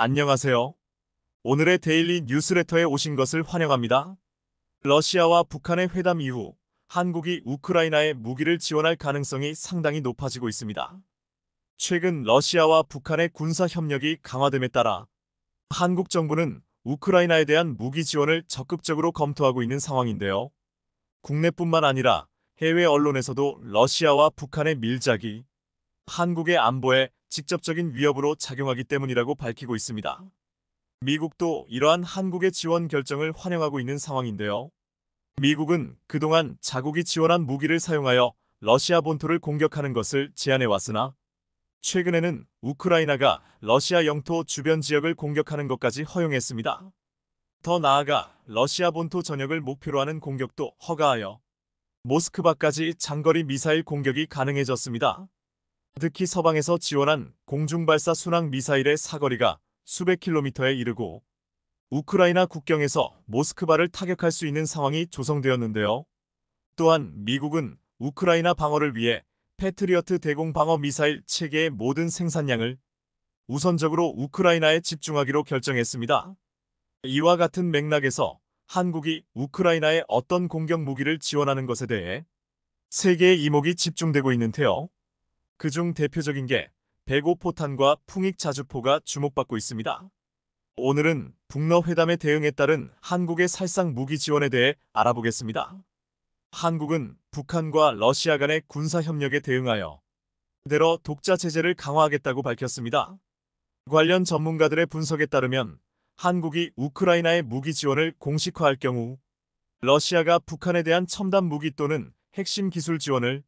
안녕하세요. 오늘의 데일리 뉴스레터에 오신 것을 환영합니다. 러시아와 북한의 회담 이후 한국이 우크라이나에 무기를 지원할 가능성이 상당히 높아지고 있습니다. 최근 러시아와 북한의 군사 협력이 강화됨에 따라 한국 정부는 우크라이나에 대한 무기 지원을 적극적으로 검토하고 있는 상황인데요. 국내뿐만 아니라 해외 언론에서도 러시아와 북한의 밀작이 한국의 안보에 직접적인 위협으로 작용하기 때문이라고 밝히고 있습니다. 미국도 이러한 한국의 지원 결정을 환영하고 있는 상황인데요. 미국은 그동안 자국이 지원한 무기를 사용하여 러시아 본토를 공격하는 것을 제안해 왔으나 최근에는 우크라이나가 러시아 영토 주변 지역을 공격하는 것까지 허용했습니다. 더 나아가 러시아 본토 전역을 목표로 하는 공격도 허가하여 모스크바까지 장거리 미사일 공격이 가능해졌습니다. 특히 서방에서 지원한 공중발사 순항 미사일의 사거리가 수백 킬로미터에 이르고 우크라이나 국경에서 모스크바를 타격할 수 있는 상황이 조성되었는데요. 또한 미국은 우크라이나 방어를 위해 패트리어트 대공 방어 미사일 체계의 모든 생산량을 우선적으로 우크라이나에 집중하기로 결정했습니다. 이와 같은 맥락에서 한국이 우크라이나에 어떤 공격 무기를 지원하는 것에 대해 세계의 이목이 집중되고 있는 테요. 그중 대표적인 게 105포탄과 풍익 자주포가 주목받고 있습니다. 오늘은 북러 회담에 대응에 따른 한국의 살상 무기 지원에 대해 알아보겠습니다. 한국은 북한과 러시아 간의 군사 협력에 대응하여 그대로 독자 제재를 강화하겠다고 밝혔습니다. 관련 전문가들의 분석에 따르면 한국이 우크라이나의 무기 지원을 공식화할 경우 러시아가 북한에 대한 첨단 무기 또는 핵심 기술 지원을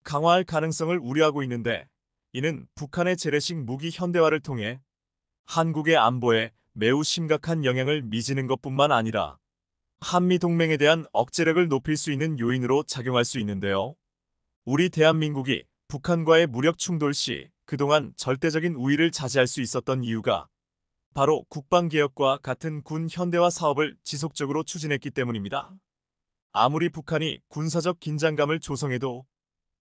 강화할 가능성을 우려하고 있는데, 이는 북한의 재래식 무기 현대화를 통해 한국의 안보에 매우 심각한 영향을 미치는 것뿐만 아니라 한미 동맹에 대한 억제력을 높일 수 있는 요인으로 작용할 수 있는데요. 우리 대한민국이 북한과의 무력 충돌 시 그동안 절대적인 우위를 차지할 수 있었던 이유가 바로 국방개혁과 같은 군 현대화 사업을 지속적으로 추진했기 때문입니다. 아무리 북한이 군사적 긴장감을 조성해도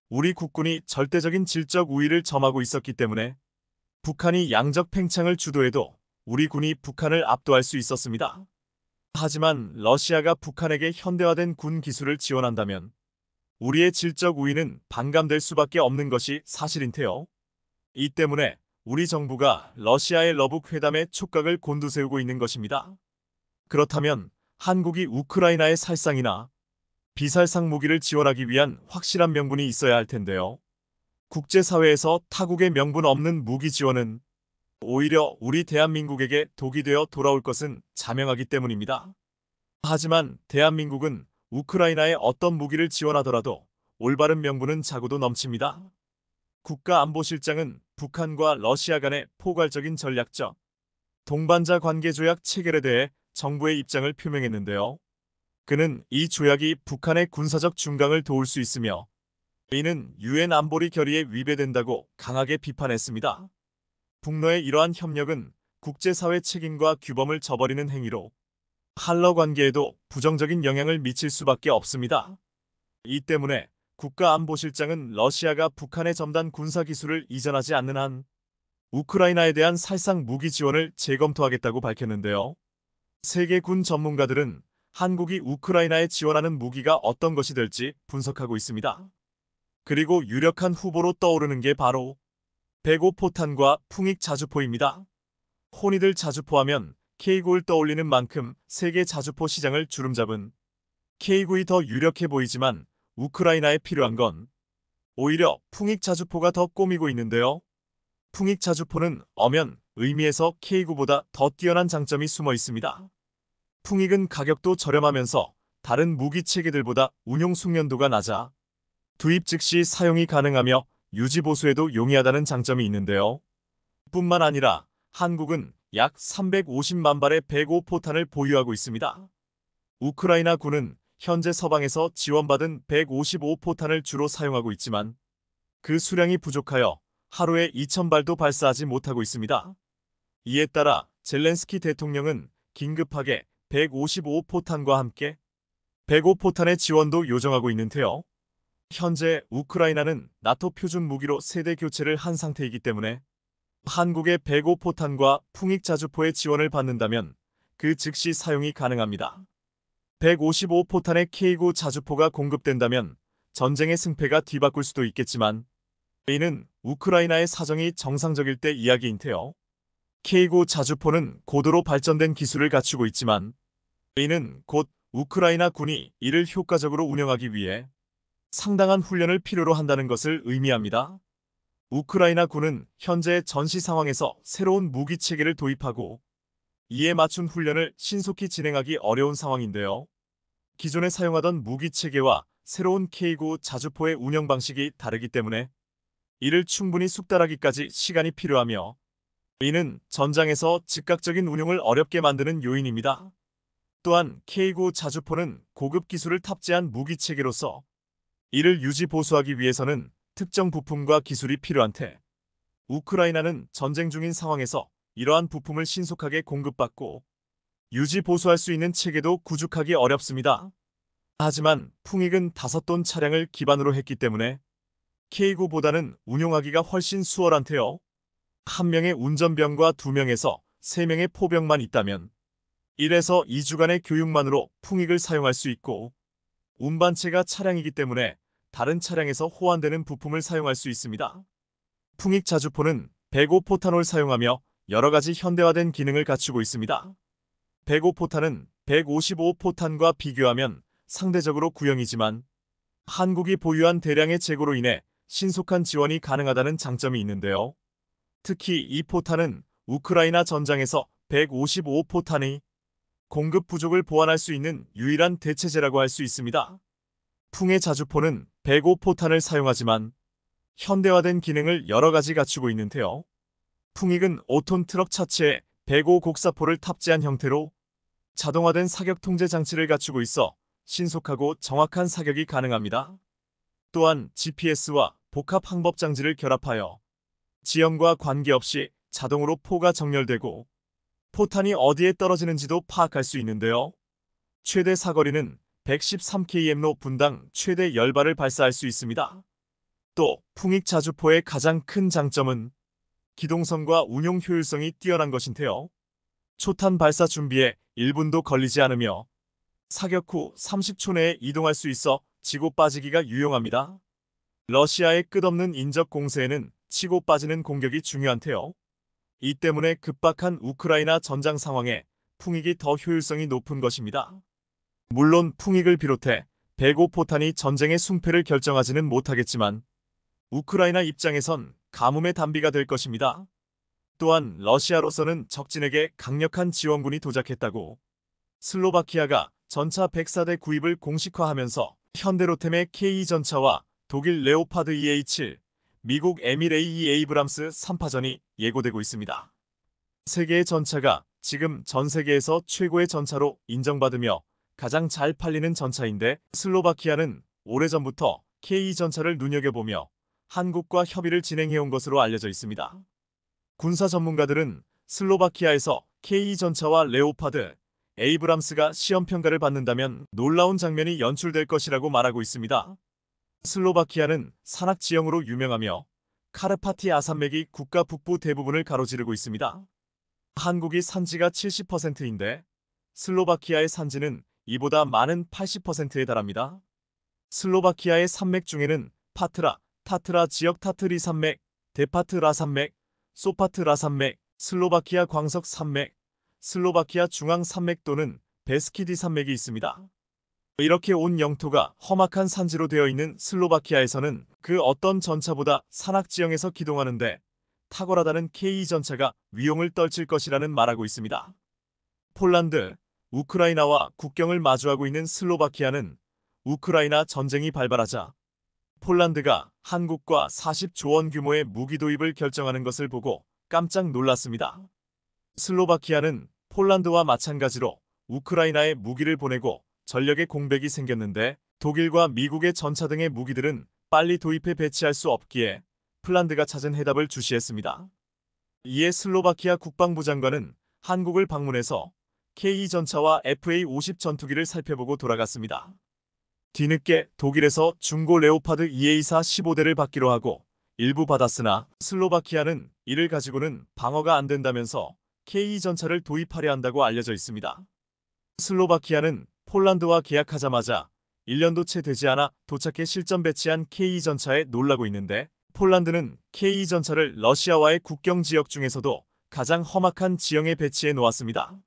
우리 국군이 절대적인 질적 우위를 점하고 있었기 때문에 북한이 양적 팽창을 주도해도 우리 군이 북한을 압도할 수 있었습니다. 하지만 러시아가 북한에게 현대화된 군 기술을 지원한다면 우리의 질적 우위는 반감될 수밖에 없는 것이 사실인 테요. 이 때문에 우리 정부가 러시아의 러북 회담에 촉각을 곤두세우고 있는 것입니다. 그렇다면 한국이 우크라이나의 살상이나 비살상 무기를 지원하기 위한 확실한 명분이 있어야 할 텐데요. 국제사회에서 타국의 명분 없는 무기 지원은 오히려 우리 대한민국에게 독이 되어 돌아올 것은 자명하기 때문입니다. 하지만 대한민국은 우크라이나에 어떤 무기를 지원하더라도 올바른 명분은 자고도 넘칩니다. 국가안보실장은 북한과 러시아 간의 포괄적인 전략적 동반자 관계 조약 체결에 대해 정부의 입장을 표명했는데요. 그는 이 조약이 북한의 군사적 중강을 도울 수 있으며 이는 유엔 안보리 결의에 위배된다고 강하게 비판했습니다. 북러의 이러한 협력은 국제사회 책임과 규범을 저버리는 행위로 한러 관계에도 부정적인 영향을 미칠 수밖에 없습니다. 이 때문에 국가안보실장은 러시아가 북한의 첨단 군사기술을 이전하지 않는 한 우크라이나에 대한 살상 무기 지원을 재검토하겠다고 밝혔는데요. 세계 군 전문가들은 한국이 우크라이나에 지원하는 무기가 어떤 것이 될지 분석하고 있습니다. 그리고 유력한 후보로 떠오르는 게 바로 105포탄과 풍익 자주포입니다. 혼이들 자주포하면 K9를 떠올리는 만큼 세계 자주포 시장을 주름잡은 K9이 더 유력해 보이지만 우크라이나에 필요한 건 오히려 풍익 자주포가 더 꼬미고 있는데요. 풍익 자주포는 엄연 의미에서 K9보다 더 뛰어난 장점이 숨어 있습니다. 풍익은 가격도 저렴하면서 다른 무기 체계들보다 운용 숙련도가 낮아 투입 즉시 사용이 가능하며 유지 보수에도 용이하다는 장점이 있는데요. 뿐만 아니라 한국은 약 350만 발의 105포탄을 보유하고 있습니다. 우크라이나 군은 현재 서방에서 지원받은 155포탄을 주로 사용하고 있지만 그 수량이 부족하여 하루에 2,000발도 발사하지 못하고 있습니다. 이에 따라 젤렌스키 대통령은 긴급하게 155포탄과 함께 105포탄의 지원도 요청하고 있는 테요. 현재 우크라이나는 나토 표준 무기로 세대 교체를 한 상태이기 때문에 한국의 105포탄과 풍익자주포의 지원을 받는다면 그 즉시 사용이 가능합니다. 155포탄의 K9 자주포가 공급된다면 전쟁의 승패가 뒤바꿀 수도 있겠지만 이는 우크라이나의 사정이 정상적일 때 이야기인 테요. K9 자주포는 고도로 발전된 기술을 갖추고 있지만 이는 곧 우크라이나 군이 이를 효과적으로 운영하기 위해 상당한 훈련을 필요로 한다는 것을 의미합니다. 우크라이나 군은 현재 전시 상황에서 새로운 무기 체계를 도입하고 이에 맞춘 훈련을 신속히 진행하기 어려운 상황인데요. 기존에 사용하던 무기 체계와 새로운 K9 자주포의 운영 방식이 다르기 때문에 이를 충분히 숙달하기까지 시간이 필요하며 이는 전장에서 즉각적인 운용을 어렵게 만드는 요인입니다. 또한 K9 자주포는 고급 기술을 탑재한 무기 체계로서 이를 유지 보수하기 위해서는 특정 부품과 기술이 필요한 테 우크라이나는 전쟁 중인 상황에서 이러한 부품을 신속하게 공급받고 유지 보수할 수 있는 체계도 구축하기 어렵습니다. 하지만 풍익은 5톤 차량을 기반으로 했기 때문에 K9보다는 운용하기가 훨씬 수월한 테요. 한 명의 운전병과 2명에서 3명의 포병만 있다면 1에서 2주간의 교육만으로 풍익을 사용할 수 있고 운반체가 차량이기 때문에 다른 차량에서 호환되는 부품을 사용할 수 있습니다. 풍익 자주포는 105포탄을 사용하며 여러가지 현대화된 기능을 갖추고 있습니다. 105포탄은 155포탄과 비교하면 상대적으로 구형이지만 한국이 보유한 대량의 재고로 인해 신속한 지원이 가능하다는 장점이 있는데요. 특히 이 포탄은 우크라이나 전장에서 155포탄의 공급 부족을 보완할 수 있는 유일한 대체제라고 할 수 있습니다. 풍의 자주포는 105포탄을 사용하지만 현대화된 기능을 여러가지 갖추고 있는 테요. 풍익은 5톤 트럭 차체에 105 곡사포를 탑재한 형태로 자동화된 사격 통제 장치를 갖추고 있어 신속하고 정확한 사격이 가능합니다. 또한 GPS와 복합 항법 장치를 결합하여 지형과 관계없이 자동으로 포가 정렬되고 포탄이 어디에 떨어지는지도 파악할 수 있는데요. 최대 사거리는 113km로 분당 최대 10발을 발사할 수 있습니다. 또 풍익 자주포의 가장 큰 장점은 기동성과 운용 효율성이 뛰어난 것인데요. 초탄 발사 준비에 1분도 걸리지 않으며 사격 후 30초 내에 이동할 수 있어 지고 빠지기가 유용합니다. 러시아의 끝없는 인적 공세에는 치고 빠지는 공격이 중요한데요. 이 때문에 급박한 우크라이나 전장 상황에 풍익이 더 효율성이 높은 것입니다. 물론 풍익을 비롯해 105포탄이 전쟁의 숭패를 결정하지는 못하겠지만 우크라이나 입장에선 가뭄의 단비가 될 것입니다. 또한 러시아로서는 적진에게 강력한 지원군이 도착했다고 슬로바키아가 전차 104대 구입을 공식화하면서 현대로템의 K2 전차와 독일 레오파드 EA7, 미국 에밀-A2 에이브람스 3파전이 예고되고 있습니다. 세 개의 전차가 지금 전 세계에서 최고의 전차로 인정받으며 가장 잘 팔리는 전차인데 슬로바키아는 오래전부터 K2 전차를 눈여겨보며 한국과 협의를 진행해온 것으로 알려져 있습니다. 군사 전문가들은 슬로바키아에서 K2 전차와 레오파드, 에이브람스가 시험평가를 받는다면 놀라운 장면이 연출될 것이라고 말하고 있습니다. 슬로바키아는 산악 지형으로 유명하며 카르파티 아산맥이 국가 북부 대부분을 가로지르고 있습니다. 한국이 산지가 70%인데 슬로바키아의 산지는 이보다 많은 80%에 달합니다. 슬로바키아의 산맥 중에는 파트라, 타트라 지역 타트리 산맥, 데파트라 산맥, 소파트라 산맥, 슬로바키아 광석 산맥, 슬로바키아 중앙 산맥 또는 베스키디 산맥이 있습니다. 이렇게 온 영토가 험악한 산지로 되어 있는 슬로바키아에서는 그 어떤 전차보다 산악 지형에서 기동하는데 탁월하다는 K2 전차가 위용을 떨칠 것이라는 말하고 있습니다. 폴란드, 우크라이나와 국경을 마주하고 있는 슬로바키아는 우크라이나 전쟁이 발발하자 폴란드가 한국과 40조 원 규모의 무기 도입을 결정하는 것을 보고 깜짝 놀랐습니다. 슬로바키아는 폴란드와 마찬가지로 우크라이나에 무기를 보내고 전력의 공백이 생겼는데 독일과 미국의 전차 등의 무기들은 빨리 도입해 배치할 수 없기에 폴란드가 찾은 해답을 주시했습니다. 이에 슬로바키아 국방부 장관은 한국을 방문해서 K2 전차와 FA-50 전투기를 살펴보고 돌아갔습니다. 뒤늦게 독일에서 중고 레오파드 EA4 15대를 받기로 하고 일부 받았으나 슬로바키아는 이를 가지고는 방어가 안 된다면서 K 전차를 도입하려 한다고 알려져 있습니다. 슬로바키아는 폴란드와 계약하자마자 1년도 채 되지 않아 도착해 실전 배치한 K 전차에 놀라고 있는데, 폴란드는 K 전차를 러시아와의 국경 지역 중에서도 가장 험악한 지형에 배치해 놓았습니다.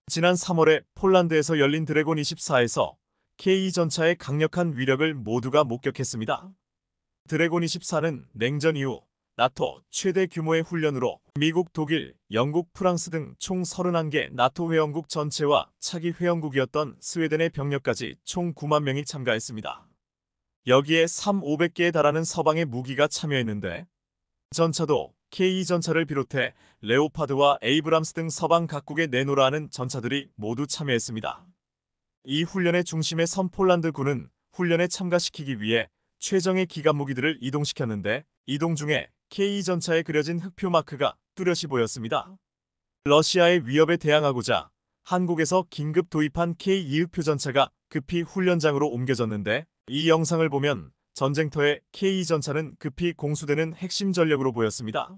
지난 3월에 폴란드에서 열린 드래곤 24에서 K 전차의 강력한 위력을 모두가 목격했습니다. 드래곤 24는 냉전 이후 나토 최대 규모의 훈련으로 미국, 독일, 영국, 프랑스 등 총 31개 나토 회원국 전체와 차기 회원국이었던 스웨덴의 병력까지 총 9만 명이 참가했습니다. 여기에 500개에 달하는 서방의 무기가 참여했는데, 전차도 K 전차를 비롯해 레오파드와 에이브람스 등 서방 각국에 내놓으라 하는 전차들이 모두 참여했습니다. 이 훈련의 중심에 선 폴란드군은 훈련에 참가시키기 위해 최정예 기갑 무기들을 이동시켰는데, 이동 중에 K 전차에 그려진 흑표 마크가 뚜렷이 보였습니다. 러시아의 위협에 대항하고자 한국에서 긴급 도입한 K 흑표 전차가 급히 훈련장으로 옮겨졌는데, 이 영상을 보면 전쟁터에 K 전차는 급히 공수되는 핵심 전력으로 보였습니다.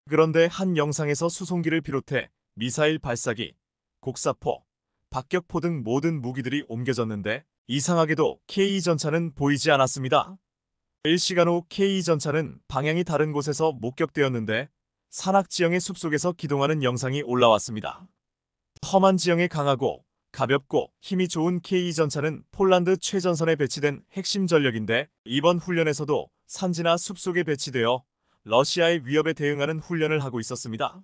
그런데 한 영상에서 수송기를 비롯해 미사일 발사기, 곡사포, 박격포 등 모든 무기들이 옮겨졌는데, 이상하게도 K 전차는 보이지 않았습니다. 일시간 후 K 전차는 방향이 다른 곳에서 목격되었는데, 산악 지형의 숲속에서 기동하는 영상이 올라왔습니다. 험한 지형에 강하고 가볍고 힘이 좋은 K 전차는 폴란드 최전선에 배치된 핵심 전력인데, 이번 훈련에서도 산지나 숲속에 배치되어 러시아의 위협에 대응하는 훈련을 하고 있었습니다.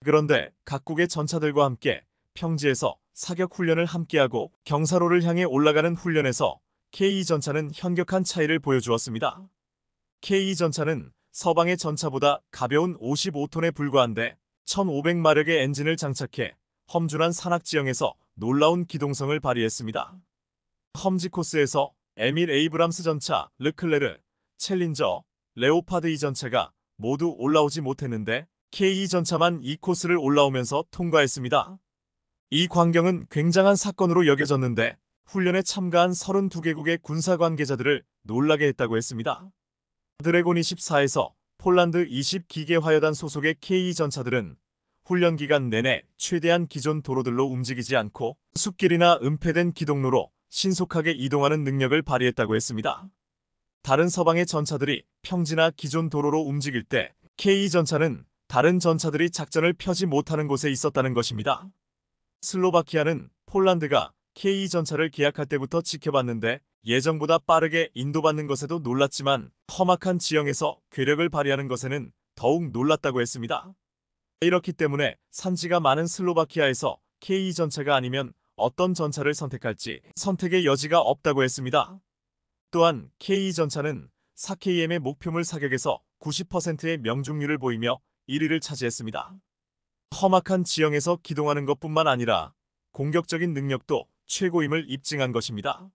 그런데 각국의 전차들과 함께 평지에서 사격 훈련을 함께하고 경사로를 향해 올라가는 훈련에서 K 전차는 현격한 차이를 보여주었습니다. K 전차는 서방의 전차보다 가벼운 55톤에 불과한데 1500마력의 엔진을 장착해 험준한 산악 지형에서 놀라운 기동성을 발휘했습니다. 험지 코스에서 에밀 에이브람스 전차, 르클레르, 챌린저, 레오파드 이 전차가 모두 올라오지 못했는데, K 전차만 이 코스를 올라오면서 통과했습니다. 이 광경은 굉장한 사건으로 여겨졌는데, 훈련에 참가한 32개국의 군사 관계자들을 놀라게 했다고 했습니다. 드래곤 24에서 폴란드 20기계 화여단 소속의 K 전차들은 훈련 기간 내내 최대한 기존 도로들로 움직이지 않고 숲길이나 은폐된 기동로로 신속하게 이동하는 능력을 발휘했다고 했습니다. 다른 서방의 전차들이 평지나 기존 도로로 움직일 때 K 전차는 다른 전차들이 작전을 펴지 못하는 곳에 있었다는 것입니다. 슬로바키아는 폴란드가 K 전차를 계약할 때부터 지켜봤는데, 예정보다 빠르게 인도받는 것에도 놀랐지만 험악한 지형에서 괴력을 발휘하는 것에는 더욱 놀랐다고 했습니다. 이렇기 때문에 산지가 많은 슬로바키아에서 K 전차가 아니면 어떤 전차를 선택할지 선택의 여지가 없다고 했습니다. 또한 K 전차는 4KM의 목표물 사격에서 90%의 명중률을 보이며 1위를 차지했습니다. 험악한 지형에서 기동하는 것뿐만 아니라 공격적인 능력도 최고임을 입증한 것입니다.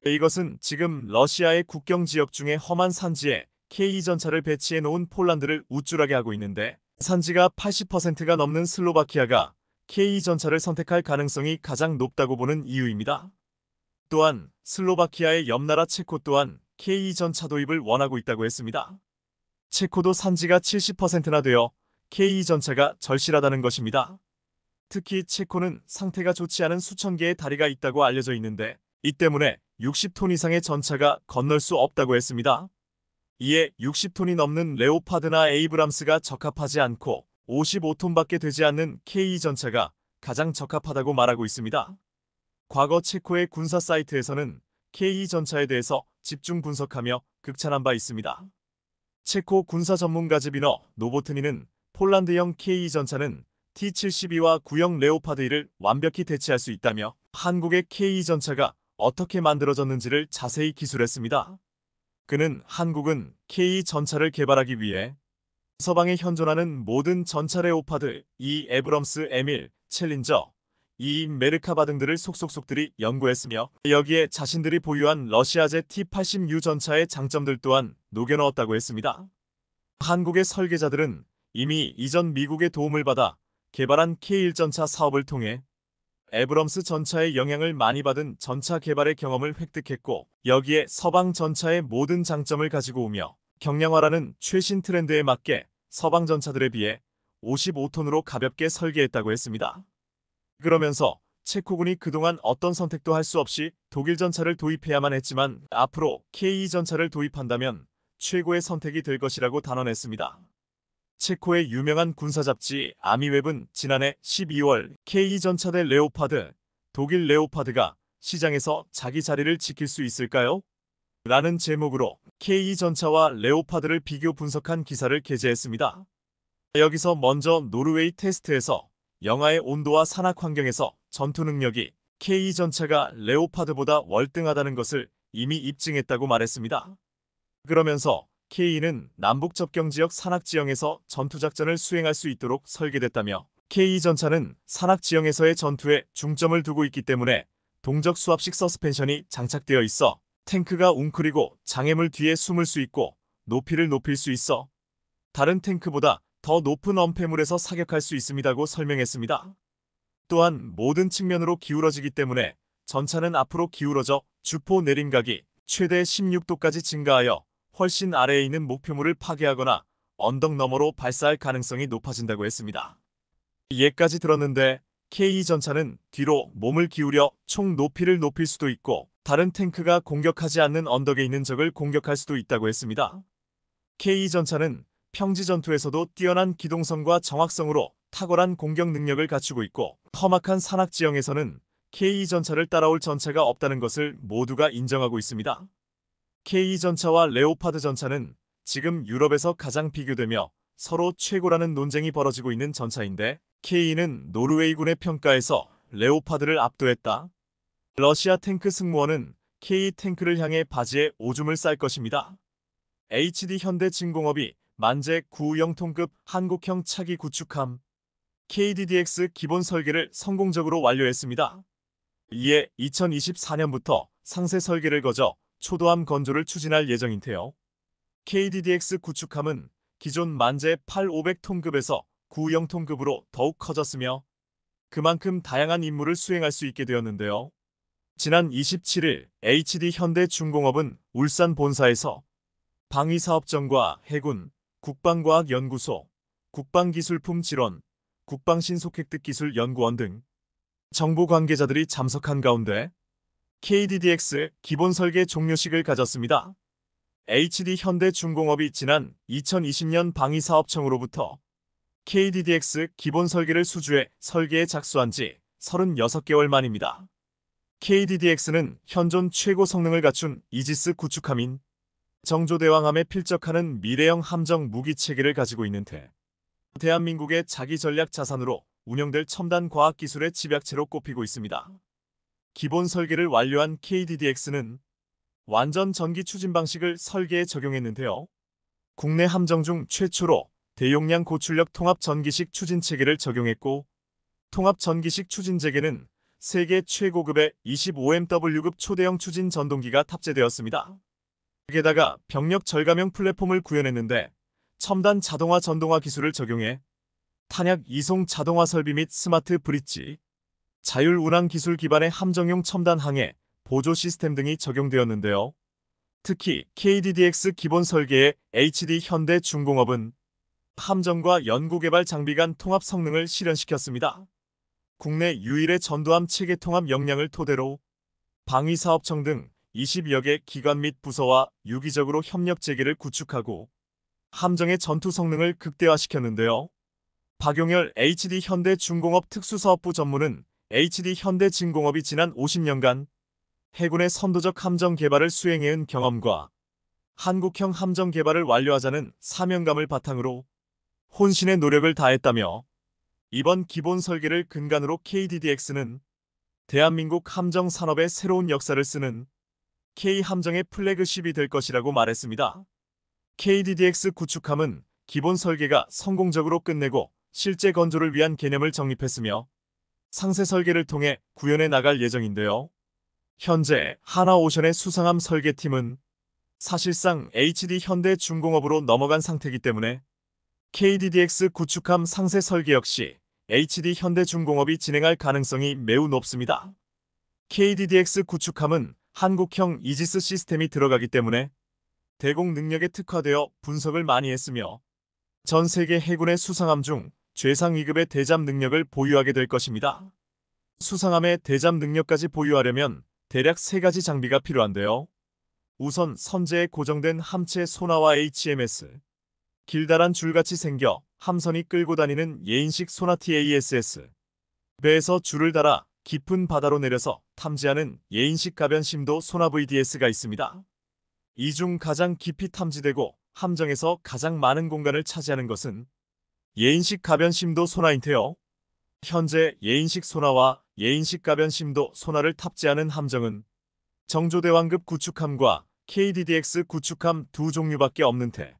이것은 지금 러시아의 국경 지역 중에 험한 산지에 K 전차를 배치해 놓은 폴란드를 우쭐하게 하고 있는데, 산지가 80%가 넘는 슬로바키아가 K 전차를 선택할 가능성이 가장 높다고 보는 이유입니다. 또한 슬로바키아의 옆나라 체코 또한 K 전차 도입을 원하고 있다고 했습니다. 체코도 산지가 70%나 되어 K 전차가 절실하다는 것입니다. 특히 체코는 상태가 좋지 않은 수천 개의 다리가 있다고 알려져 있는데, 이 때문에 60톤 이상의 전차가 건널 수 없다고 했습니다. 이에 60톤이 넘는 레오파드나 에이브람스가 적합하지 않고 55톤밖에 되지 않는 K 전차가 가장 적합하다고 말하고 있습니다. 과거 체코의 군사 사이트에서는 K 전차에 대해서 집중 분석하며 극찬한 바 있습니다. 체코 군사 전문가 즈비너 노보트니는 폴란드형 K 전차는 T-72와 구형 레오파드 1을 완벽히 대체할 수 있다며 한국의 K 전차가 어떻게 만들어졌는지를 자세히 기술했습니다. 그는 한국은 K 전차를 개발하기 위해 서방에 현존하는 모든 전차 레오파드, 이 에브럼스, 에밀, 챌린저, 이 메르카바 등들을 속속들이 연구했으며, 여기에 자신들이 보유한 러시아제 T-80U 전차의 장점들 또한 녹여넣었다고 했습니다. 한국의 설계자들은 이미 이전 미국의 도움을 받아 개발한 K1 전차 사업을 통해 에브럼스 전차의 영향을 많이 받은 전차 개발의 경험을 획득했고, 여기에 서방 전차의 모든 장점을 가지고 오며 경량화라는 최신 트렌드에 맞게 서방 전차들에 비해 55톤으로 가볍게 설계했다고 했습니다. 그러면서 체코군이 그동안 어떤 선택도 할 수 없이 독일 전차를 도입해야만 했지만 앞으로 K2 전차를 도입한다면 최고의 선택이 될 것이라고 단언했습니다. 체코의 유명한 군사 잡지 아미웹은 지난해 12월 K2 전차 대 레오파드, 독일 레오파드가 시장에서 자기 자리를 지킬 수 있을까요? 라는 제목으로 K2 전차와 레오파드를 비교 분석한 기사를 게재했습니다. 여기서 먼저 노르웨이 테스트에서 영하의 온도와 산악 환경에서 전투 능력이 K2 전차가 레오파드보다 월등하다는 것을 이미 입증했다고 말했습니다. 그러면서 K2는 남북 접경 지역 산악 지형에서 전투 작전을 수행할 수 있도록 설계됐다며 K2 전차는 산악 지형에서의 전투에 중점을 두고 있기 때문에 동적 수압식 서스펜션이 장착되어 있어 탱크가 웅크리고 장애물 뒤에 숨을 수 있고 높이를 높일 수 있어 다른 탱크보다 더 높은 엄폐물에서 사격할 수 있습니다고 설명했습니다. 또한 모든 측면으로 기울어지기 때문에 전차는 앞으로 기울어져 주포 내림각이 최대 16도까지 증가하여 훨씬 아래에 있는 목표물을 파괴하거나 언덕 너머로 발사할 가능성이 높아진다고 했습니다. 예까지 들었는데 K2 전차는 뒤로 몸을 기울여 총 높이를 높일 수도 있고 다른 탱크가 공격하지 않는 언덕에 있는 적을 공격할 수도 있다고 했습니다. K2 전차는 평지 전투에서도 뛰어난 기동성과 정확성으로 탁월한 공격 능력을 갖추고 있고 험악한 산악 지형에서는 K2 전차를 따라올 전차가 없다는 것을 모두가 인정하고 있습니다. K2 전차와 레오파드 전차는 지금 유럽에서 가장 비교되며 서로 최고라는 논쟁이 벌어지고 있는 전차인데 K2는 노르웨이군의 평가에서 레오파드를 압도했다. 러시아 탱크 승무원은 K 탱크를 향해 바지에 오줌을 쌀 것입니다. HD 현대진공업이 만재 990급 한국형 차기 구축함 KDDX 기본 설계를 성공적으로 완료했습니다. 이에 2024년부터 상세 설계를 거쳐 초도함 건조를 추진할 예정인데요. KDDX 구축함은 기존 만재 8500톤급에서 90톤급으로 더욱 커졌으며 그만큼 다양한 임무를 수행할 수 있게 되었는데요. 지난 27일 HD 현대중공업은 울산 본사에서 방위사업청과 해군, 국방과학연구소, 국방기술품 질원, 국방신속획득기술연구원 등 정보 관계자들이 참석한 가운데 KDDX 기본 설계 종료식을 가졌습니다. HD 현대중공업이 지난 2020년 방위사업청으로부터 KDDX 기본 설계를 수주해 설계에 작수한 지 36개월 만입니다. KDDX는 현존 최고 성능을 갖춘 이지스 구축함인 정조대왕함에 필적하는 미래형 함정 무기 체계를 가지고 있는 데 대한민국의 자기 전략 자산으로 운영될 첨단 과학기술의 집약체로 꼽히고 있습니다. 기본 설계를 완료한 KDDX는 완전 전기 추진 방식을 설계에 적용했는데요. 국내 함정 중 최초로 대용량 고출력 통합 전기식 추진 체계를 적용했고 통합 전기식 추진 체계는 세계 최고급의 25MW급 초대형 추진 전동기가 탑재되었습니다. 게다가 병력 절감형 플랫폼을 구현했는데 첨단 자동화 전동화 기술을 적용해 탄약 이송 자동화 설비 및 스마트 브릿지, 자율 운항 기술 기반의 함정용 첨단 항해, 보조 시스템 등이 적용되었는데요. 특히 KDDX 기본 설계의 HD 현대중공업은 함정과 연구개발 장비 간 통합 성능을 실현시켰습니다. 국내 유일의 전두함 체계 통합 역량을 토대로 방위사업청 등 20여 개 기관 및 부서와 유기적으로 협력 체계를 구축하고 함정의 전투 성능을 극대화시켰는데요. 박용열 HD 현대중공업 특수사업부 전무는 HD 현대진공업이 지난 50년간 해군의 선도적 함정 개발을 수행해온 경험과 한국형 함정 개발을 완료하자는 사명감을 바탕으로 혼신의 노력을 다했다며 이번 기본 설계를 근간으로 KDDX는 대한민국 함정 산업의 새로운 역사를 쓰는 K함정의 플래그십이 될 것이라고 말했습니다. KDDX 구축함은 기본 설계가 성공적으로 끝내고 실제 건조를 위한 개념을 정립했으며 상세 설계를 통해 구현해 나갈 예정인데요. 현재 하나오션의 수상함 설계팀은 사실상 HD 현대중공업으로 넘어간 상태이기 때문에 KDDX 구축함 상세 설계 역시 HD 현대중공업이 진행할 가능성이 매우 높습니다. KDDX 구축함은 한국형 이지스 시스템이 들어가기 때문에 대공 능력에 특화되어 분석을 많이 했으며 전 세계 해군의 수상함 중 최상 위급의 대잠 능력을 보유하게 될 것입니다. 수상함의 대잠 능력까지 보유하려면 대략 3가지 장비가 필요한데요. 우선 선제에 고정된 함체 소나와 HMS, 길다란 줄같이 생겨 함선이 끌고 다니는 예인식 소나 TASS, 배에서 줄을 달아 깊은 바다로 내려서 탐지하는 예인식 가변 심도 소나 VDS가 있습니다. 이 중 가장 깊이 탐지되고 함정에서 가장 많은 공간을 차지하는 것은 예인식 가변 심도 소나인데요. 현재 예인식 소나와 예인식 가변 심도 소나를 탑재하는 함정은 정조대왕급 구축함과 KDDX 구축함 두 종류밖에 없는 테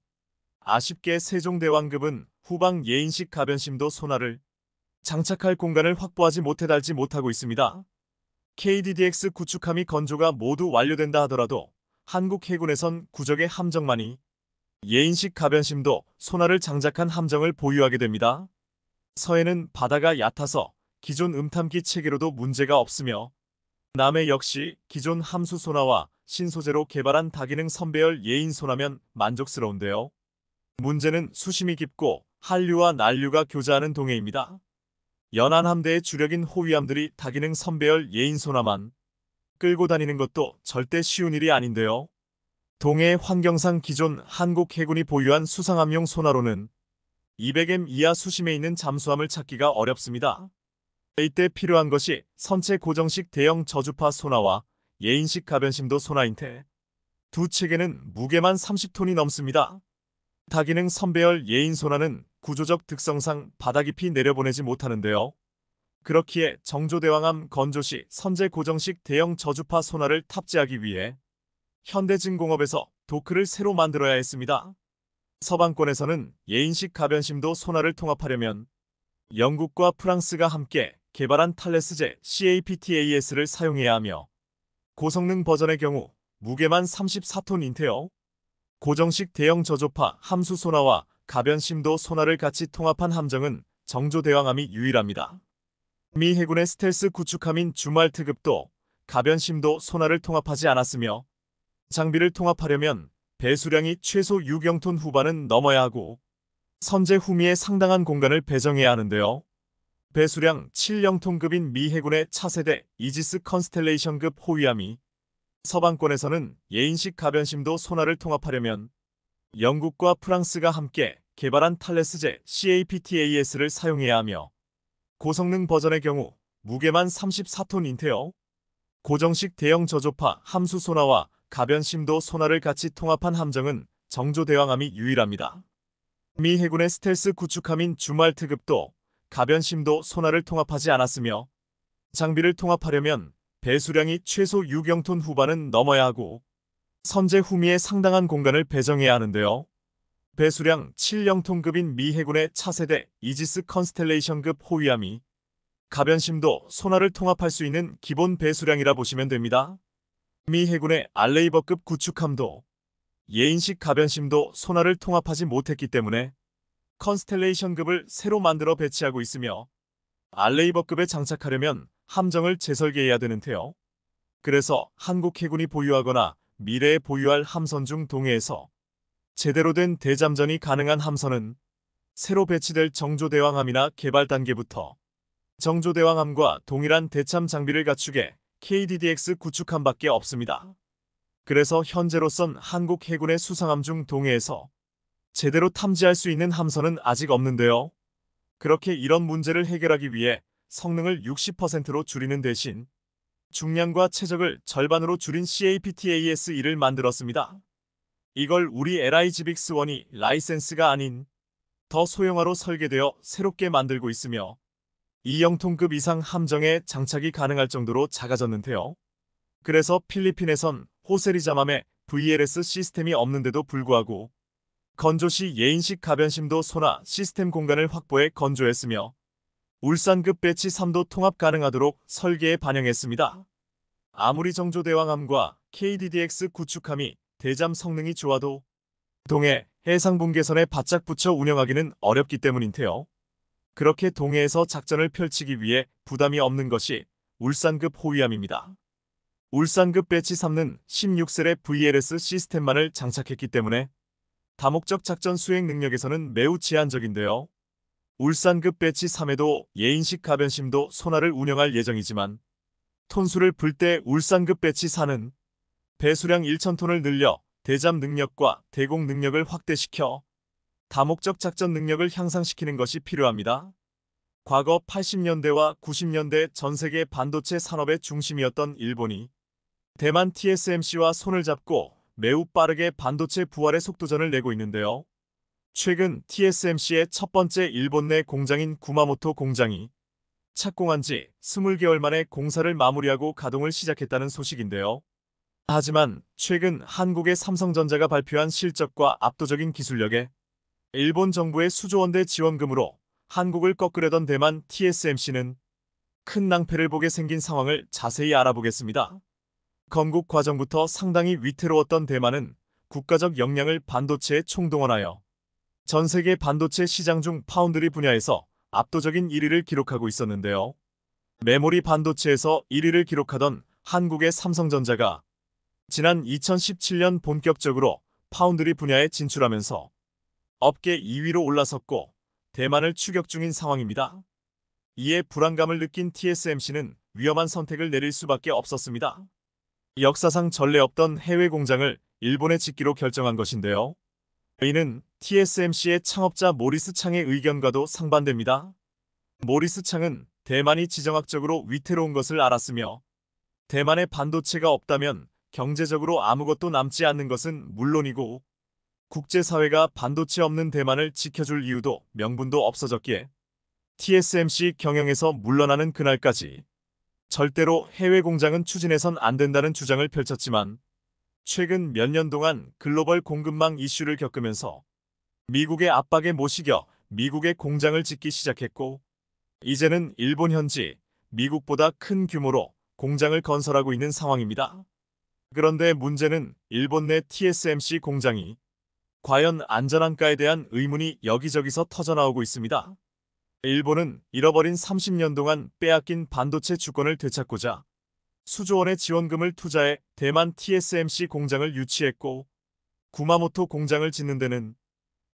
아쉽게 세종대왕급은 후방 예인식 가변 심도 소나를 장착할 공간을 확보하지 못해 달지 못하고 있습니다. KDDX 구축함이 건조가 모두 완료된다 하더라도 한국 해군에선 구적의 함정만이 예인식 가변심도 소나를 장착한 함정을 보유하게 됩니다. 서해는 바다가 얕아서 기존 음탐기 체계로도 문제가 없으며 남해 역시 기존 함수 소나와 신소재로 개발한 다기능 선배열 예인 소나면 만족스러운데요. 문제는 수심이 깊고 한류와 난류가 교차하는 동해입니다. 연안 함대의 주력인 호위함들이 다기능 선배열 예인 소나만 끌고 다니는 것도 절대 쉬운 일이 아닌데요. 동해의 환경상 기존 한국 해군이 보유한 수상함용 소나로는 200m 이하 수심에 있는 잠수함을 찾기가 어렵습니다. 이때 필요한 것이 선체 고정식 대형 저주파 소나와 예인식 가변심도 소나인데 두 체계는 무게만 30톤이 넘습니다. 다기능 선배열 예인 소나는 구조적 특성상 바다 깊이 내려보내지 못하는데요. 그렇기에 정조대왕함 건조시 선제 고정식 대형 저주파 소나를 탑재하기 위해 현대진공업에서 도크를 새로 만들어야 했습니다. 서방권에서는 예인식 가변심도 소나를 통합하려면 영국과 프랑스가 함께 개발한 탈레스제 CAPTAS를 사용해야 하며 고성능 버전의 경우 무게만 34톤인데요. 고정식 대형 저조파 함수 소나와 가변심도 소나를 같이 통합한 함정은 정조대왕함이 유일합니다. 미 해군의 스텔스 구축함인 주말트급도 가변심도 소나를 통합하지 않았으며 장비를 통합하려면 배수량이 최소 6영톤 후반은 넘어야 하고 선제 후미에 상당한 공간을 배정해야 하는데요. 배수량 7영톤급인 미 해군의 차세대 이지스 컨스텔레이션급 호위함이 서방권에서는 예인식 가변심도 소나를 통합하려면 영국과 프랑스가 함께 개발한 탈레스제 CAPTAS를 사용해야 하며 고성능 버전의 경우 무게만 34톤인데요. 고정식 대형 저조파 함수 소나와 가변심도 소나를 같이 통합한 함정은 정조대왕함이 유일합니다. 미 해군의 스텔스 구축함인 주말트급도 가변심도 소나를 통합하지 않았으며 장비를 통합하려면 배수량이 최소 6영톤 후반은 넘어야 하고 선제 후미에 상당한 공간을 배정해야 하는데요. 배수량 7영톤급인 미 해군의 차세대 이지스 컨스텔레이션급 호위함이 가변심도 소나를 통합할 수 있는 기본 배수량이라 보시면 됩니다. 미 해군의 알레이버급 구축함도 예인식 가변심도 소나를 통합하지 못했기 때문에 컨스텔레이션급을 새로 만들어 배치하고 있으며 알레이버급에 장착하려면 함정을 재설계해야 되는데요. 그래서 한국 해군이 보유하거나 미래에 보유할 함선 중 동해에서 제대로 된 대잠전이 가능한 함선은 새로 배치될 정조대왕함이나 개발 단계부터 정조대왕함과 동일한 대참 장비를 갖추게 KDDX 구축함밖에 없습니다. 그래서 현재로선 한국 해군의 수상함 중 동해에서 제대로 탐지할 수 있는 함선은 아직 없는데요. 그렇게 이런 문제를 해결하기 위해 성능을 60%로 줄이는 대신 중량과 최적을 절반으로 줄인 CAPTAS-1을 만들었습니다. 이걸 우리 LIGBX1이 라이센스가 아닌 더 소형화로 설계되어 새롭게 만들고 있으며 2영톤급 이상 함정에 장착이 가능할 정도로 작아졌는데요. 그래서 필리핀에선 호세리자맘에 VLS 시스템이 없는데도 불구하고 건조시 예인식 가변심도 소나 시스템 공간을 확보해 건조했으며 울산급 배치 3도 통합 가능하도록 설계에 반영했습니다. 아무리 정조대왕함과 KDDX 구축함이 대잠 성능이 좋아도 동해 해상분계선에 바짝 붙여 운영하기는 어렵기 때문인데요. 그렇게 동해에서 작전을 펼치기 위해 부담이 없는 것이 울산급 호위함입니다. 울산급 배치 3는 16셀의 VLS 시스템만을 장착했기 때문에 다목적 작전 수행 능력에서는 매우 제한적인데요. 울산급 배치 3에도 예인식 가변심도 소나를 운영할 예정이지만 톤수를 풀 때 울산급 배치 4는 배수량 1,000톤을 늘려 대잠 능력과 대공 능력을 확대시켜 다목적 작전 능력을 향상시키는 것이 필요합니다. 과거 80년대와 90년대 전 세계 반도체 산업의 중심이었던 일본이 대만 TSMC와 손을 잡고 매우 빠르게 반도체 부활의 속도전을 내고 있는데요. 최근 TSMC의 첫 번째 일본 내 공장인 구마모토 공장이 착공한 지 20개월 만에 공사를 마무리하고 가동을 시작했다는 소식인데요. 하지만 최근 한국의 삼성전자가 발표한 실적과 압도적인 기술력에 일본 정부의 수조원대 지원금으로 한국을 꺾으려던 대만 TSMC는 큰 낭패를 보게 생긴 상황을 자세히 알아보겠습니다. 건국 과정부터 상당히 위태로웠던 대만은 국가적 역량을 반도체에 총동원하여 전 세계 반도체 시장 중 파운드리 분야에서 압도적인 1위를 기록하고 있었는데요. 메모리 반도체에서 1위를 기록하던 한국의 삼성전자가 지난 2017년 본격적으로 파운드리 분야에 진출하면서 업계 2위로 올라섰고 대만을 추격 중인 상황입니다. 이에 불안감을 느낀 TSMC는 위험한 선택을 내릴 수밖에 없었습니다. 역사상 전례 없던 해외 공장을 일본에 짓기로 결정한 것인데요. 이는 TSMC의 창업자 모리스 창의 의견과도 상반됩니다. 모리스 창은 대만이 지정학적으로 위태로운 것을 알았으며 대만에 반도체가 없다면 경제적으로 아무것도 남지 않는 것은 물론이고 국제사회가 반도체 없는 대만을 지켜줄 이유도 명분도 없어졌기에 TSMC 경영에서 물러나는 그날까지 절대로 해외 공장은 추진해선 안 된다는 주장을 펼쳤지만 최근 몇 년 동안 글로벌 공급망 이슈를 겪으면서 미국의 압박에 못 이겨 미국의 공장을 짓기 시작했고 이제는 일본 현지 미국보다 큰 규모로 공장을 건설하고 있는 상황입니다. 그런데 문제는 일본 내 TSMC 공장이 과연 안전한가에 대한 의문이 여기저기서 터져나오고 있습니다. 일본은 잃어버린 30년 동안 빼앗긴 반도체 주권을 되찾고자 수조원의 지원금을 투자해 대만 TSMC 공장을 유치했고 구마모토 공장을 짓는 데는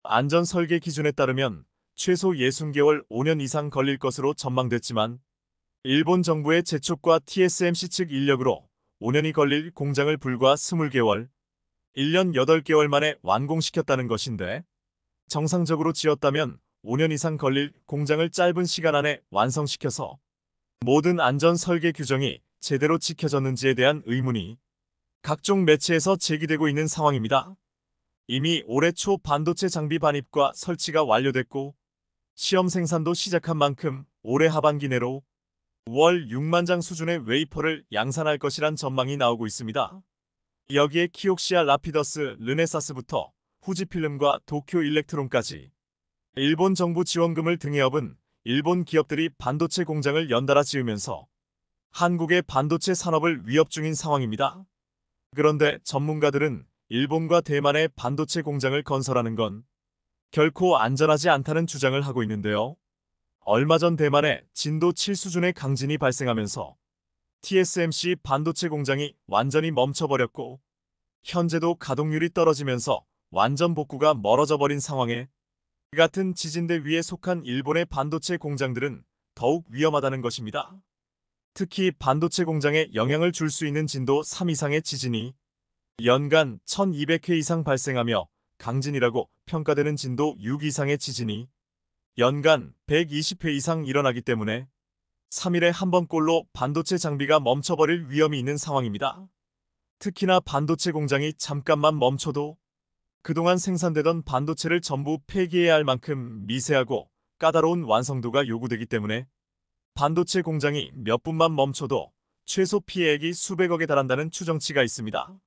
안전 설계 기준에 따르면 최소 60개월 5년 이상 걸릴 것으로 전망됐지만 일본 정부의 재촉과 TSMC 측 인력으로 5년이 걸릴 공장을 불과 20개월, 1년 8개월 만에 완공시켰다는 것인데 정상적으로 지었다면 5년 이상 걸릴 공장을 짧은 시간 안에 완성시켜서 모든 안전 설계 규정이 제대로 지켜졌는지에 대한 의문이 각종 매체에서 제기되고 있는 상황입니다. 이미 올해 초 반도체 장비 반입과 설치가 완료됐고 시험 생산도 시작한 만큼 올해 하반기 내로 월 6만 장 수준의 웨이퍼를 양산할 것이란 전망이 나오고 있습니다. 여기에 키옥시아 라피더스 르네사스부터 후지필름과 도쿄 일렉트론까지 일본 정부 지원금을 등에 업은 일본 기업들이 반도체 공장을 연달아 지으면서 한국의 반도체 산업을 위협 중인 상황입니다. 그런데 전문가들은 일본과 대만의 반도체 공장을 건설하는 건 결코 안전하지 않다는 주장을 하고 있는데요. 얼마 전 대만에 진도 7 수준의 강진이 발생하면서 TSMC 반도체 공장이 완전히 멈춰버렸고 현재도 가동률이 떨어지면서 완전 복구가 멀어져 버린 상황에 이 같은 지진대 위에 속한 일본의 반도체 공장들은 더욱 위험하다는 것입니다. 특히 반도체 공장에 영향을 줄 수 있는 진도 3 이상의 지진이 연간 1200회 이상 발생하며 강진이라고 평가되는 진도 6 이상의 지진이 연간 120회 이상 일어나기 때문에 3일에 한 번꼴로 반도체 장비가 멈춰버릴 위험이 있는 상황입니다. 특히나 반도체 공장이 잠깐만 멈춰도 그동안 생산되던 반도체를 전부 폐기해야 할 만큼 미세하고 까다로운 완성도가 요구되기 때문에 반도체 공장이 몇 분만 멈춰도 최소 피해액이 수백억에 달한다는 추정치가 있습니다.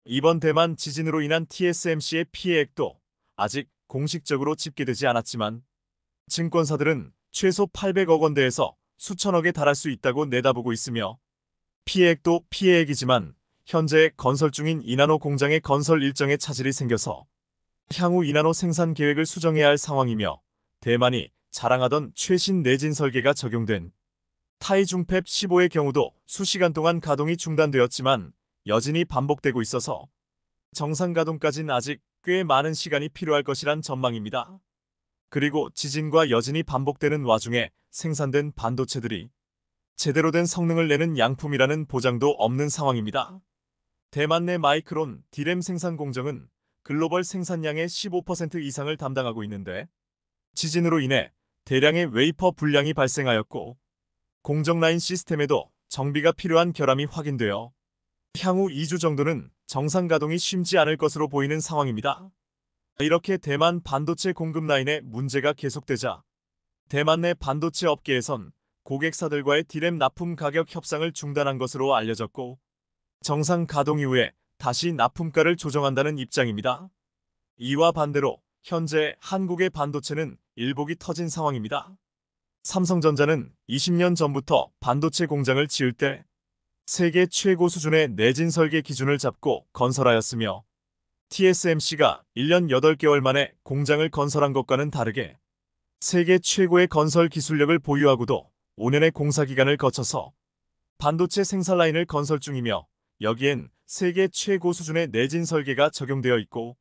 이번 대만 지진으로 인한 TSMC의 피해액도 아직 공식적으로 집계되지 않았지만 증권사들은 최소 800억 원대에서 수천억에 달할 수 있다고 내다보고 있으며 피해액도 피해액이지만 현재 건설 중인 이나노 공장의 건설 일정에 차질이 생겨서 향후 이나노 생산 계획을 수정해야 할 상황이며 대만이 자랑하던 최신 내진 설계가 적용된 타이중팹 15의 경우도 수시간 동안 가동이 중단되었지만 여진이 반복되고 있어서 정상 가동까진 아직 꽤 많은 시간이 필요할 것이란 전망입니다. 그리고 지진과 여진이 반복되는 와중에 생산된 반도체들이 제대로 된 성능을 내는 양품이라는 보장도 없는 상황입니다. 대만 내 마이크론 D램 생산 공정은 글로벌 생산량의 15% 이상을 담당하고 있는데 지진으로 인해 대량의 웨이퍼 불량이 발생하였고 공정 라인 시스템에도 정비가 필요한 결함이 확인되어 향후 2주 정도는 정상 가동이 쉽지 않을 것으로 보이는 상황입니다. 이렇게 대만 반도체 공급 라인에 문제가 계속되자 대만 내 반도체 업계에선 고객사들과의 D램 납품 가격 협상을 중단한 것으로 알려졌고 정상 가동 이후에 다시 납품가를 조정한다는 입장입니다. 이와 반대로 현재 한국의 반도체는 일복이 터진 상황입니다. 삼성전자는 20년 전부터 반도체 공장을 지을 때 세계 최고 수준의 내진 설계 기준을 잡고 건설하였으며 TSMC가 1년 8개월 만에 공장을 건설한 것과는 다르게 세계 최고의 건설 기술력을 보유하고도 5년의 공사 기간을 거쳐서 반도체 생산 라인을 건설 중이며 여기엔 세계 최고 수준의 내진 설계가 적용되어 있고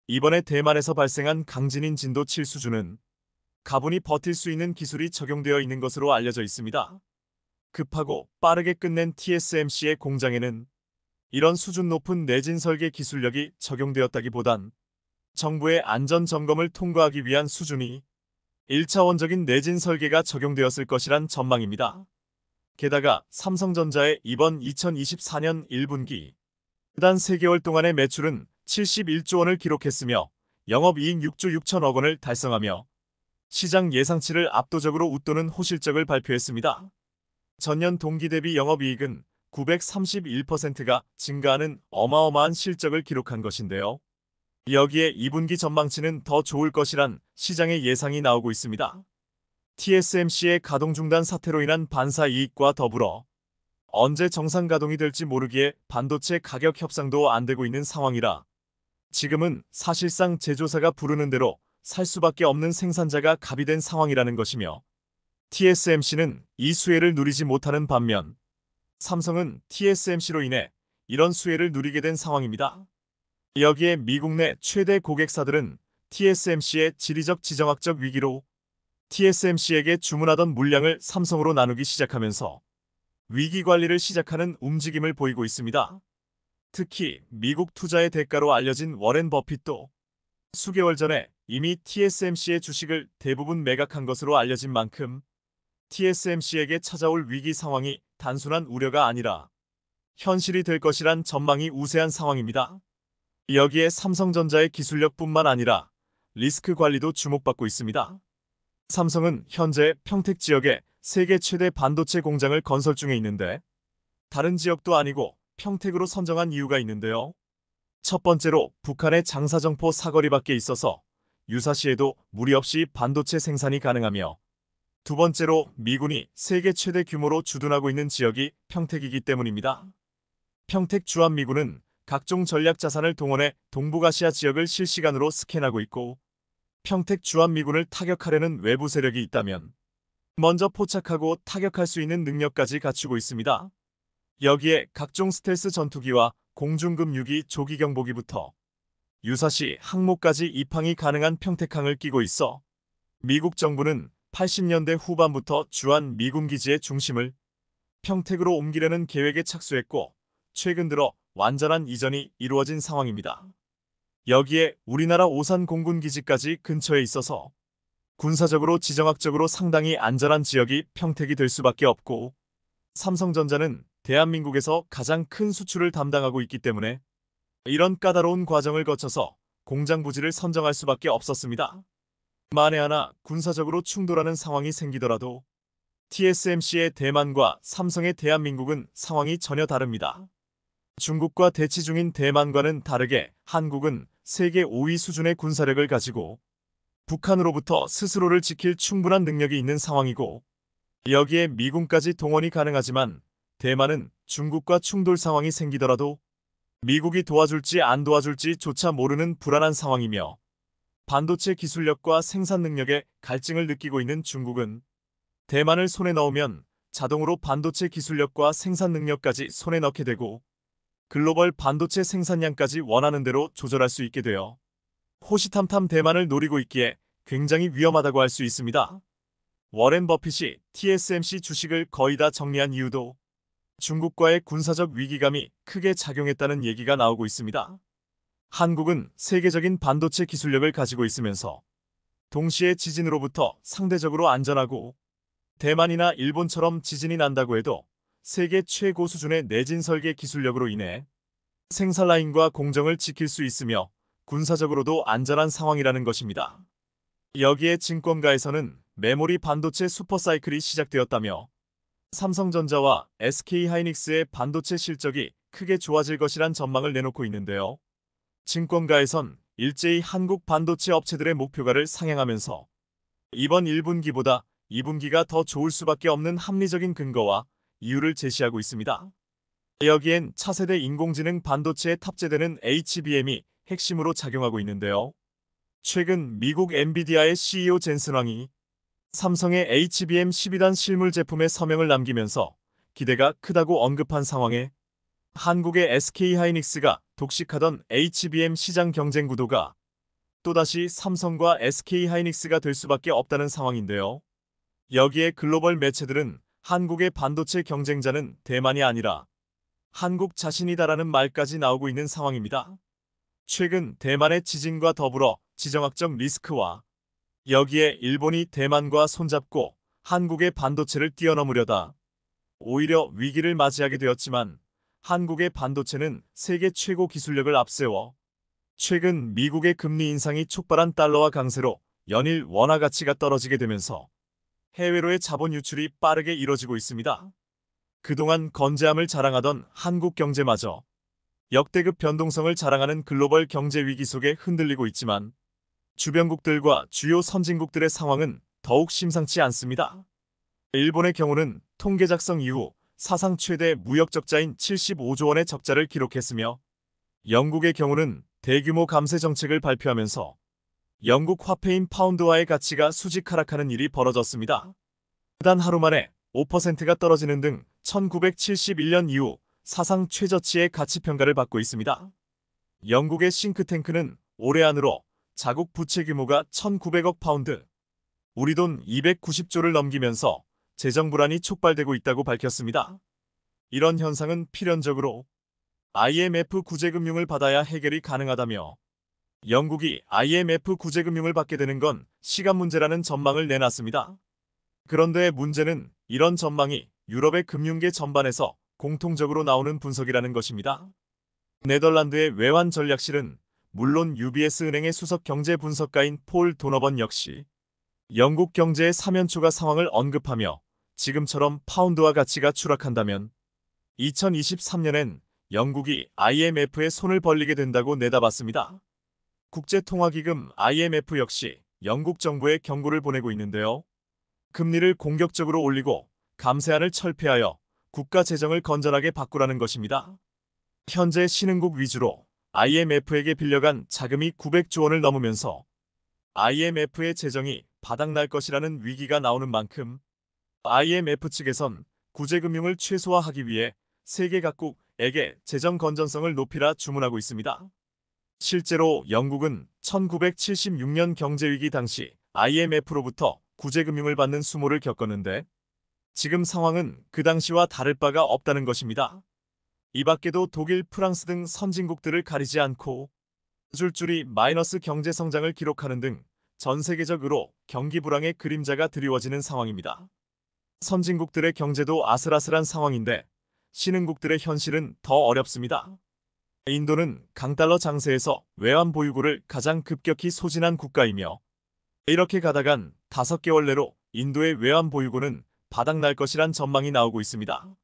이번에 대만에서 발생한 강진인 진도 7 수준은 가분이 버틸 수 있는 기술이 적용되어 있는 것으로 알려져 있습니다. 급하고 빠르게 끝낸 TSMC의 공장에는 이런 수준 높은 내진 설계 기술력이 적용되었다기보단 정부의 안전 점검을 통과하기 위한 수준이 1차원적인 내진 설계가 적용되었을 것이란 전망입니다. 게다가 삼성전자의 이번 2024년 1분기 단 3개월 동안의 매출은 71조 원을 기록했으며 영업이익 6조 6천억 원을 달성하며 시장 예상치를 압도적으로 웃도는 호실적을 발표했습니다. 전년 동기 대비 영업이익은 931%가 증가하는 어마어마한 실적을 기록한 것인데요. 여기에 2분기 전망치는 더 좋을 것이란 시장의 예상이 나오고 있습니다. TSMC의 가동 중단 사태로 인한 반사 이익과 더불어 언제 정상 가동이 될지 모르기에 반도체 가격 협상도 안 되고 있는 상황이라 지금은 사실상 제조사가 부르는 대로 살 수밖에 없는 생산자가 갑이 된 상황이라는 것이며 TSMC는 이 수혜를 누리지 못하는 반면 삼성은 TSMC로 인해 이런 수혜를 누리게 된 상황입니다. 여기에 미국 내 최대 고객사들은 TSMC의 지리적 지정학적 위기로 TSMC에게 주문하던 물량을 삼성으로 나누기 시작하면서 위기 관리를 시작하는 움직임을 보이고 있습니다. 특히 미국 투자의 대가로 알려진 워렌 버핏도 수개월 전에 이미 TSMC의 주식을 대부분 매각한 것으로 알려진 만큼 TSMC에게 찾아올 위기 상황이 단순한 우려가 아니라 현실이 될 것이란 전망이 우세한 상황입니다. 여기에 삼성전자의 기술력뿐만 아니라 리스크 관리도 주목받고 있습니다. 삼성은 현재 평택 지역에 세계 최대 반도체 공장을 건설 중에 있는데 다른 지역도 아니고 평택으로 선정한 이유가 있는데요. 첫 번째로 북한의 장사정포 사거리 밖에 있어서 유사시에도 무리 없이 반도체 생산이 가능하며 두 번째로 미군이 세계 최대 규모로 주둔하고 있는 지역이 평택이기 때문입니다. 평택 주한미군은 각종 전략 자산을 동원해 동북아시아 지역을 실시간으로 스캔하고 있고 평택 주한미군을 타격하려는 외부 세력이 있다면 먼저 포착하고 타격할 수 있는 능력까지 갖추고 있습니다. 여기에 각종 스텔스 전투기와 공중급유기 조기경보기부터 유사시 항모까지 입항이 가능한 평택항을 끼고 있어 미국 정부는 80년대 후반부터 주한 미군 기지의 중심을 평택으로 옮기려는 계획에 착수했고 최근 들어 완전한 이전이 이루어진 상황입니다. 여기에 우리나라 오산 공군기지까지 근처에 있어서 군사적으로 지정학적으로 상당히 안전한 지역이 평택이 될 수밖에 없고 삼성전자는 대한민국에서 가장 큰 수출을 담당하고 있기 때문에 이런 까다로운 과정을 거쳐서 공장 부지를 선정할 수밖에 없었습니다. 만에 하나 군사적으로 충돌하는 상황이 생기더라도 TSMC의 대만과 삼성의 대한민국은 상황이 전혀 다릅니다. 중국과 대치 중인 대만과는 다르게 한국은 세계 5위 수준의 군사력을 가지고 북한으로부터 스스로를 지킬 충분한 능력이 있는 상황이고 여기에 미군까지 동원이 가능하지만 대만은 중국과 충돌 상황이 생기더라도 미국이 도와줄지 안 도와줄지조차 모르는 불안한 상황이며 반도체 기술력과 생산 능력에 갈증을 느끼고 있는 중국은 대만을 손에 넣으면 자동으로 반도체 기술력과 생산 능력까지 손에 넣게 되고 글로벌 반도체 생산량까지 원하는 대로 조절할 수 있게 되어 호시탐탐 대만을 노리고 있기에 굉장히 위험하다고 할 수 있습니다. 워렌 버핏이 TSMC 주식을 거의 다 정리한 이유도 중국과의 군사적 위기감이 크게 작용했다는 얘기가 나오고 있습니다. 한국은 세계적인 반도체 기술력을 가지고 있으면서 동시에 지진으로부터 상대적으로 안전하고 대만이나 일본처럼 지진이 난다고 해도 세계 최고 수준의 내진 설계 기술력으로 인해 생산 라인과 공정을 지킬 수 있으며 군사적으로도 안전한 상황이라는 것입니다. 여기에 증권가에서는 메모리 반도체 슈퍼사이클이 시작되었다며 삼성전자와 SK하이닉스의 반도체 실적이 크게 좋아질 것이란 전망을 내놓고 있는데요. 증권가에선 일제히 한국 반도체 업체들의 목표가를 상향하면서 이번 1분기보다 2분기가 더 좋을 수밖에 없는 합리적인 근거와 이유를 제시하고 있습니다. 여기엔 차세대 인공지능 반도체에 탑재되는 HBM이 핵심으로 작용하고 있는데요. 최근 미국 엔비디아의 CEO 젠슨 황이 삼성의 HBM 12단 실물 제품에 서명을 남기면서 기대가 크다고 언급한 상황에 한국의 SK하이닉스가 독식하던 HBM 시장 경쟁 구도가 또다시 삼성과 SK하이닉스가 될 수밖에 없다는 상황인데요. 여기에 글로벌 매체들은 한국의 반도체 경쟁자는 대만이 아니라 한국 자신이다라는 말까지 나오고 있는 상황입니다. 최근 대만의 지진과 더불어 지정학적 리스크와 여기에 일본이 대만과 손잡고 한국의 반도체를 뛰어넘으려다 오히려 위기를 맞이하게 되었지만 한국의 반도체는 세계 최고 기술력을 앞세워 최근 미국의 금리 인상이 촉발한 달러화 강세로 연일 원화 가치가 떨어지게 되면서 해외로의 자본 유출이 빠르게 이뤄지고 있습니다. 그동안 건재함을 자랑하던 한국 경제마저 역대급 변동성을 자랑하는 글로벌 경제 위기 속에 흔들리고 있지만 주변국들과 주요 선진국들의 상황은 더욱 심상치 않습니다. 일본의 경우는 통계 작성 이후 사상 최대 무역 적자인 75조 원의 적자를 기록했으며 영국의 경우는 대규모 감세 정책을 발표하면서 영국 화폐인 파운드화의 가치가 수직 하락하는 일이 벌어졌습니다. 단 하루 만에 5%가 떨어지는 등 1971년 이후 사상 최저치의 가치평가를 받고 있습니다. 영국의 싱크탱크는 올해 안으로 자국 부채 규모가 1,900억 파운드, 우리 돈 290조를 넘기면서 재정 불안이 촉발되고 있다고 밝혔습니다. 이런 현상은 필연적으로 IMF 구제금융을 받아야 해결이 가능하다며 영국이 IMF 구제금융을 받게 되는 건 시간 문제라는 전망을 내놨습니다. 그런데 문제는 이런 전망이 유럽의 금융계 전반에서 공통적으로 나오는 분석이라는 것입니다. 네덜란드의 외환 전략실은 물론 UBS 은행의 수석 경제 분석가인 폴 도너번 역시 영국 경제의 사면초가 상황을 언급하며 지금처럼 파운드화 가치가 추락한다면 2023년엔 영국이 IMF에 손을 벌리게 된다고 내다봤습니다. 국제통화기금 IMF 역시 영국 정부에 경고를 보내고 있는데요. 금리를 공격적으로 올리고 감세안을 철폐하여 국가 재정을 건전하게 바꾸라는 것입니다. 현재 신흥국 위주로 IMF에게 빌려간 자금이 900조 원을 넘으면서 IMF의 재정이 바닥날 것이라는 위기가 나오는 만큼 IMF 측에선 구제금융을 최소화하기 위해 세계 각국에게 재정 건전성을 높이라 주문하고 있습니다. 실제로 영국은 1976년 경제위기 당시 IMF로부터 구제금융을 받는 수모를 겪었는데 지금 상황은 그 당시와 다를 바가 없다는 것입니다. 이 밖에도 독일, 프랑스 등 선진국들을 가리지 않고 줄줄이 마이너스 경제 성장을 기록하는 등 전 세계적으로 경기 불황의 그림자가 드리워지는 상황입니다. 선진국들의 경제도 아슬아슬한 상황인데 신흥국들의 현실은 더 어렵습니다. 인도는 강달러 장세에서 외환 보유고를 가장 급격히 소진한 국가이며 이렇게 가다간 5개월 내로 인도의 외환 보유고는 바닥날 것이란 전망이 나오고 있습니다.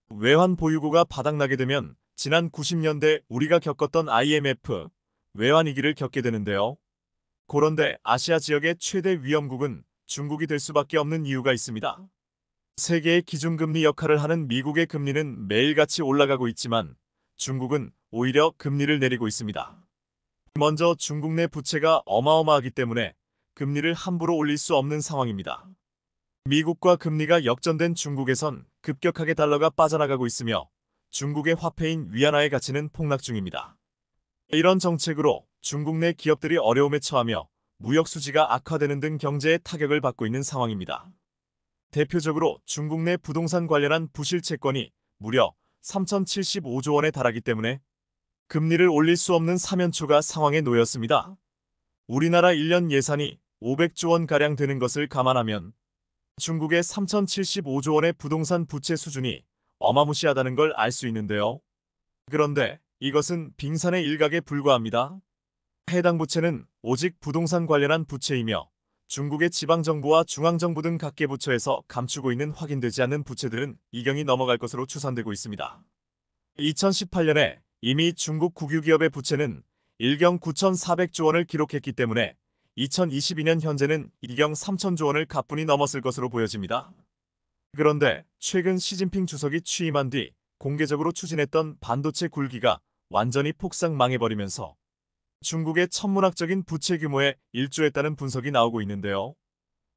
외환 보유고가 바닥나게 되면 지난 90년대 우리가 겪었던 IMF 외환 위기를 겪게 되는데요. 그런데 아시아 지역의 최대 위험국은 중국이 될 수밖에 없는 이유가 있습니다. 세계의 기준금리 역할을 하는 미국의 금리는 매일같이 올라가고 있지만 중국은 오히려 금리를 내리고 있습니다. 먼저 중국 내 부채가 어마어마하기 때문에 금리를 함부로 올릴 수 없는 상황입니다. 미국과 금리가 역전된 중국에선 급격하게 달러가 빠져나가고 있으며 중국의 화폐인 위안화의 가치는 폭락 중입니다. 이런 정책으로 중국 내 기업들이 어려움에 처하며 무역 수지가 악화되는 등 경제에 타격을 받고 있는 상황입니다. 대표적으로 중국 내 부동산 관련한 부실 채권이 무려 3,075조 원에 달하기 때문에 금리를 올릴 수 없는 사면초가 상황에 놓였습니다. 우리나라 1년 예산이 500조 원가량 되는 것을 감안하면 중국의 3,075조 원의 부동산 부채 수준이 어마무시하다는 걸 알 수 있는데요. 그런데 이것은 빙산의 일각에 불과합니다. 해당 부채는 오직 부동산 관련한 부채이며 중국의 지방정부와 중앙정부 등 각계 부처에서 감추고 있는 확인되지 않는 부채들은 이경이 넘어갈 것으로 추산되고 있습니다. 2018년에 이미 중국 국유기업의 부채는 일경 9,400조 원을 기록했기 때문에 2022년 현재는 일경 3,000조 원을 가뿐히 넘었을 것으로 보여집니다. 그런데 최근 시진핑 주석이 취임한 뒤 공개적으로 추진했던 반도체 굴기가 완전히 폭삭 망해버리면서 중국의 천문학적인 부채 규모에 일조했다는 분석이 나오고 있는데요.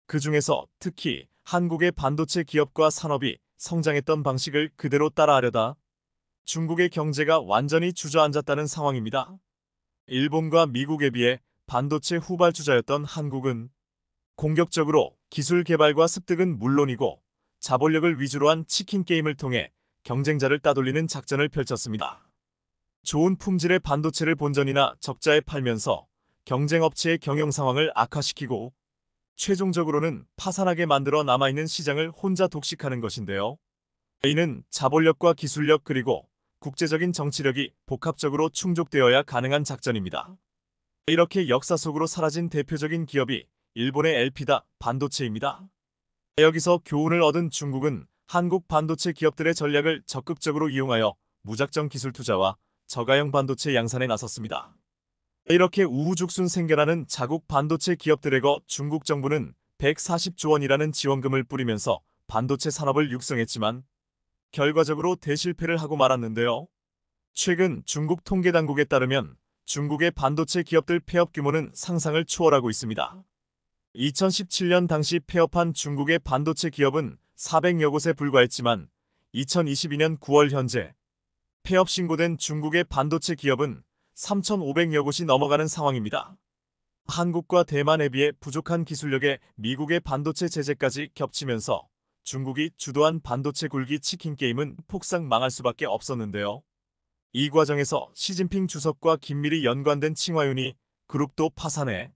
그 중에서 특히 한국의 반도체 기업과 산업이 성장했던 방식을 그대로 따라하려다 중국의 경제가 완전히 주저앉았다는 상황입니다. 일본과 미국에 비해 반도체 후발주자였던 한국은 공격적으로 기술 개발과 습득은 물론이고 자본력을 위주로 한 치킨 게임을 통해 경쟁자를 따돌리는 작전을 펼쳤습니다. 좋은 품질의 반도체를 본전이나 적자에 팔면서 경쟁업체의 경영 상황을 악화시키고 최종적으로는 파산하게 만들어 남아있는 시장을 혼자 독식하는 것인데요. 이는 자본력과 기술력 그리고 국제적인 정치력이 복합적으로 충족되어야 가능한 작전입니다. 이렇게 역사 속으로 사라진 대표적인 기업이 일본의 엘피다 반도체입니다. 여기서 교훈을 얻은 중국은 한국 반도체 기업들의 전략을 적극적으로 이용하여 무작정 기술 투자와 저가형 반도체 양산에 나섰습니다. 이렇게 우후죽순 생겨나는 자국 반도체 기업들에게 중국 정부는 140조 원이라는 지원금을 뿌리면서 반도체 산업을 육성했지만 결과적으로 대실패를 하고 말았는데요. 최근 중국 통계당국에 따르면 중국의 반도체 기업들 폐업 규모는 상상을 초월하고 있습니다. 2017년 당시 폐업한 중국의 반도체 기업은 400여 곳에 불과했지만 2022년 9월 현재 폐업 신고된 중국의 반도체 기업은 3,500여 곳이 넘어가는 상황입니다. 한국과 대만에 비해 부족한 기술력에 미국의 반도체 제재까지 겹치면서 중국이 주도한 반도체 굴기 치킨 게임은 폭삭 망할 수밖에 없었는데요. 이 과정에서 시진핑 주석과 긴밀히 연관된 칭화윤이 그룹도 파산해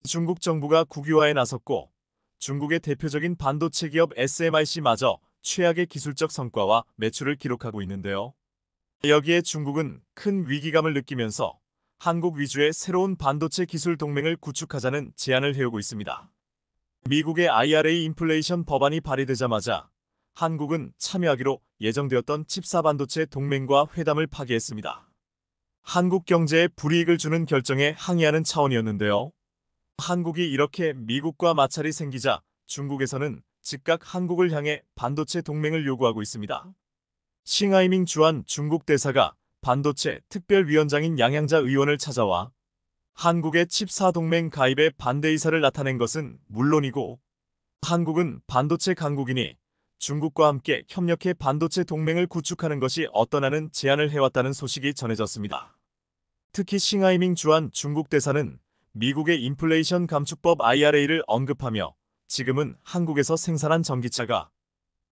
중국 정부가 국유화에 나섰고 중국의 대표적인 반도체 기업 SMIC마저 최악의 기술적 성과와 매출을 기록하고 있는데요. 여기에 중국은 큰 위기감을 느끼면서 한국 위주의 새로운 반도체 기술 동맹을 구축하자는 제안을 해오고 있습니다. 미국의 IRA 인플레이션 법안이 발의되자마자 한국은 참여하기로 예정되었던 칩4 반도체 동맹과 회담을 파기했습니다. 한국 경제에 불이익을 주는 결정에 항의하는 차원이었는데요. 한국이 이렇게 미국과 마찰이 생기자 중국에서는 즉각 한국을 향해 반도체 동맹을 요구하고 있습니다. 싱하이밍 주한 중국 대사가 반도체 특별위원장인 양양자 의원을 찾아와 한국의 칩4 동맹 가입에 반대 의사를 나타낸 것은 물론이고 한국은 반도체 강국이니 중국과 함께 협력해 반도체 동맹을 구축하는 것이 어떠냐는 제안을 해왔다는 소식이 전해졌습니다. 특히 싱하이밍 주한 중국 대사는 미국의 인플레이션 감축법 IRA를 언급하며 지금은 한국에서 생산한 전기차가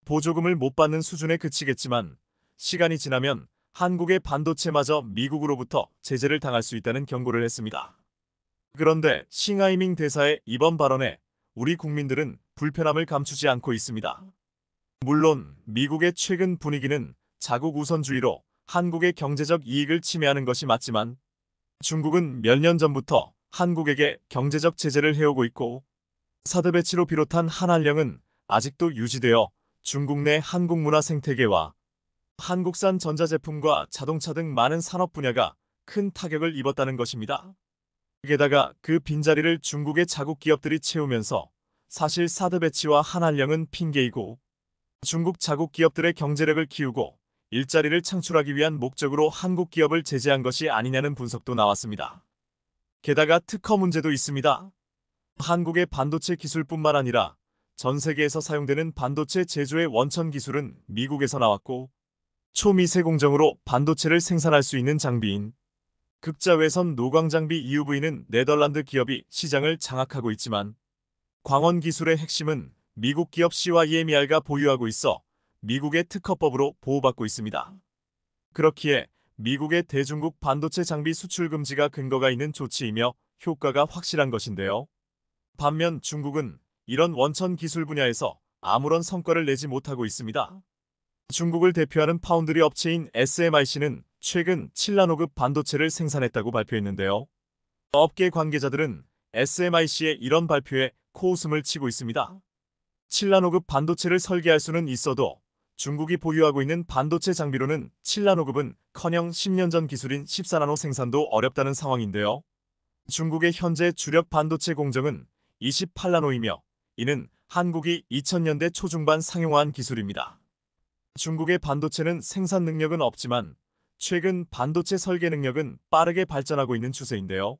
보조금을 못 받는 수준에 그치겠지만 시간이 지나면 한국의 반도체마저 미국으로부터 제재를 당할 수 있다는 경고를 했습니다. 그런데 싱하이밍 대사의 이번 발언에 우리 국민들은 불편함을 감추지 않고 있습니다. 물론 미국의 최근 분위기는 자국 우선주의로 한국의 경제적 이익을 침해하는 것이 맞지만 중국은 몇 년 전부터 한국에게 경제적 제재를 해오고 있고 사드 배치로 비롯한 한한령은 아직도 유지되어 중국 내 한국 문화 생태계와 한국산 전자제품과 자동차 등 많은 산업 분야가 큰 타격을 입었다는 것입니다. 게다가 그 빈자리를 중국의 자국 기업들이 채우면서 사실 사드 배치와 한한령은 핑계이고 중국 자국 기업들의 경제력을 키우고 일자리를 창출하기 위한 목적으로 한국 기업을 제재한 것이 아니냐는 분석도 나왔습니다. 게다가 특허 문제도 있습니다. 한국의 반도체 기술뿐만 아니라 전 세계에서 사용되는 반도체 제조의 원천 기술은 미국에서 나왔고, 초미세 공정으로 반도체를 생산할 수 있는 장비인 극자외선 노광 장비 EUV는 네덜란드 기업이 시장을 장악하고 있지만, 광원 기술의 핵심은 미국 기업 CYEMER가 보유하고 있어 미국의 특허법으로 보호받고 있습니다. 그렇기에 미국의 대중국 반도체 장비 수출 금지가 근거가 있는 조치이며 효과가 확실한 것인데요. 반면 중국은 이런 원천 기술 분야에서 아무런 성과를 내지 못하고 있습니다. 중국을 대표하는 파운드리 업체인 SMIC는 최근 7나노급 반도체를 생산했다고 발표했는데요. 업계 관계자들은 SMIC의 이런 발표에 코웃음을 치고 있습니다. 7나노급 반도체를 설계할 수는 있어도 중국이 보유하고 있는 반도체 장비로는 7나노급은 커녕 10년 전 기술인 14나노 생산도 어렵다는 상황인데요. 중국의 현재 주력 반도체 공정은 28나노이며 이는 한국이 2000년대 초중반 상용화한 기술입니다. 중국의 반도체는 생산 능력은 없지만 최근 반도체 설계 능력은 빠르게 발전하고 있는 추세인데요.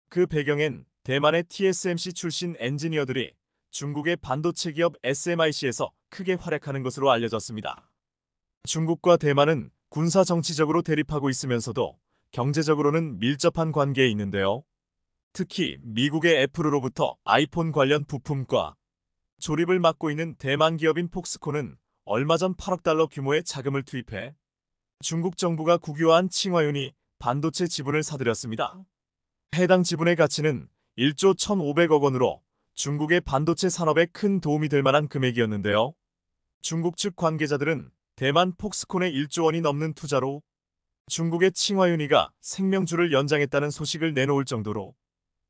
그 배경엔 대만의 TSMC 출신 엔지니어들이 중국의 반도체 기업 SMIC에서 크게 활약하는 것으로 알려졌습니다. 중국과 대만은 군사 정치적으로 대립하고 있으면서도 경제적으로는 밀접한 관계에 있는데요. 특히 미국의 애플로부터 아이폰 관련 부품과 조립을 맡고 있는 대만 기업인 폭스콘은 얼마 전 8억 달러 규모의 자금을 투입해 중국 정부가 국유화한 칭화윤이 반도체 지분을 사들였습니다. 해당 지분의 가치는 1조 1,500억 원으로 중국의 반도체 산업에 큰 도움이 될 만한 금액이었는데요. 중국 측 관계자들은 대만 폭스콘의 1조 원이 넘는 투자로 중국의 칭화윤이가 생명줄을 연장했다는 소식을 내놓을 정도로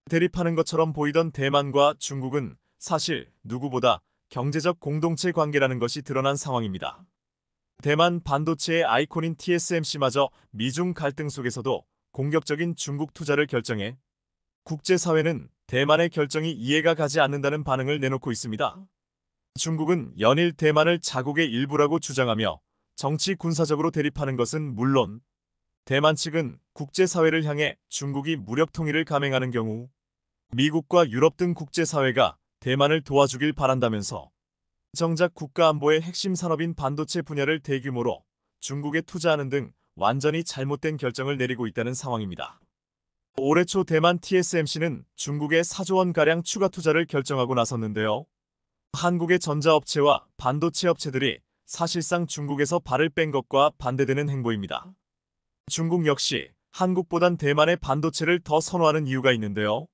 대립하는 것처럼 보이던 대만과 중국은 사실 누구보다 경제적 공동체 관계라는 것이 드러난 상황입니다. 대만 반도체의 아이콘인 TSMC마저 미중 갈등 속에서도 공격적인 중국 투자를 결정해 국제사회는 대만의 결정이 이해가 가지 않는다는 반응을 내놓고 있습니다. 중국은 연일 대만을 자국의 일부라고 주장하며 정치 군사적으로 대립하는 것은 물론 대만 측은 국제사회를 향해 중국이 무력 통일을 감행하는 경우 미국과 유럽 등 국제사회가 대만을 도와주길 바란다면서 정작 국가안보의 핵심 산업인 반도체 분야를 대규모로 중국에 투자하는 등 완전히 잘못된 결정을 내리고 있다는 상황입니다. 올해 초 대만 TSMC는 중국에 4조 원가량 추가 투자를 결정하고 나섰는데요. 한국의 전자업체와 반도체 업체들이 사실상 중국에서 발을 뺀 것과 반대되는 행보입니다. 중국 역시 한국보단 대만의 반도체를 더 선호하는 이유가 있는데요.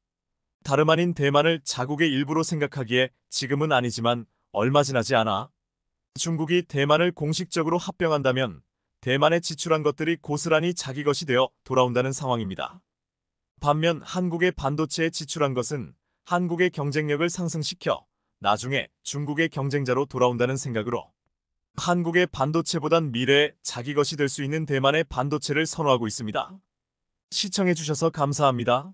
다름 아닌 대만을 자국의 일부로 생각하기에 지금은 아니지만 얼마 지나지 않아 중국이 대만을 공식적으로 합병한다면 대만에 지출한 것들이 고스란히 자기 것이 되어 돌아온다는 상황입니다. 반면 한국의 반도체에 지출한 것은 한국의 경쟁력을 상승시켜 나중에 중국의 경쟁자로 돌아온다는 생각으로 한국의 반도체보단 미래에 자기 것이 될 수 있는 대만의 반도체를 선호하고 있습니다. 시청해주셔서 감사합니다.